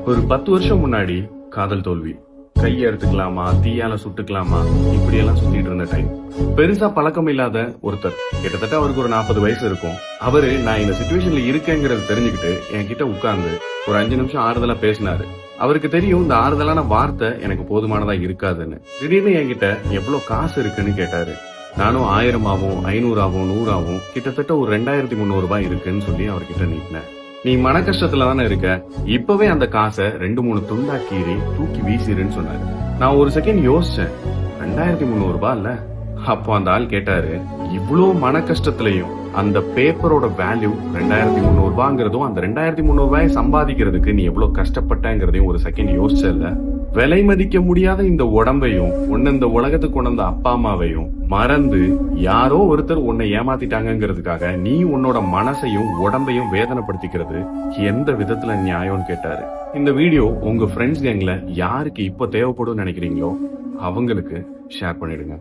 ஒரு 10 வருஷம் முன்னாடி காதல் தோல்வி. கையை எடுத்துக்கலாமா, தீயால சுட்டுக்கலாமா, இப்படி எல்லாம் சுத்திட்டு இருந்த டைம். பெருசா பழக்கம் இல்லாத ஒருத்தர், கிட்டத்தட்ட அவருக்கு ஒரு 40 வயசு இருக்கும். அவரு நான் இந்த சிச்சுவேஷன்ல இருக்கேங்கிறத தெரிஞ்சுக்கிட்டு என்கிட்ட உட்கார்ந்து ஒரு 5 நிமிஷம் ஆறுதலா பேசினாரு. அவருக்கு தெரியும் இந்த ஆறுதலான வார்த்தை எனக்கு போதுமானதா இருக்காதுன்னு. திடீர்னு என்கிட்ட எவ்வளவு காசு இருக்குன்னு கேட்டாரு. நானும் 1000 ஆகும், 500 ஆகும், 100 ஆகும், கிட்டத்தட்ட ஒரு 2300 ரூபாய் இருக்குன்னு சொல்லி அவர்கிட்ட நீட்டினேன். நீ மன கஷ்டத்துல தானே இருக்க, இப்பவே அந்த காசை 2-3 துண்டா கீறி தூக்கி வீசிருன்னு சொன்னாரு. நான் ஒரு செகண்ட் யோசிச்சேன், 2300 ரூபாய் இல்ல. அப்போ அந்த ஆள் கேட்டாரு, இவ்வளவு மன கஷ்டத்திலையும் அந்த பேப்பரோட வேல்யூ 2300 ரூபாங்கிறதும் அந்த 2300 ரூபாயை சம்பாதிக்கிறதுக்கு நீ எவ்வளவு கஷ்டப்பட்டங்கிறதையும் ஒரு செகண்ட் யோசிச்சல. விலை மதிக்க முடியாத இந்த உடம்பையும் உன்ன இந்த உலகத்துக்கு கொண்டு வந்த அப்பா அம்மாவையும் மறந்து யாரோ ஒருத்தர் உன்னை ஏமாத்திட்டாங்கிறதுக்காக நீ உன்னோட மனசையும் உடம்பையும் வேதனைப்படுத்திக்கிறது எந்த விதத்துல நியாயம்னு கேட்டாரு. இந்த வீடியோ உங்க ஃப்ரெண்ட்ஸ் கேங்ல யாருக்கு இப்ப தேவைப்படும் நினைக்கிறீங்களோ அவங்களுக்கு ஷேர் பண்ணிடுங்க.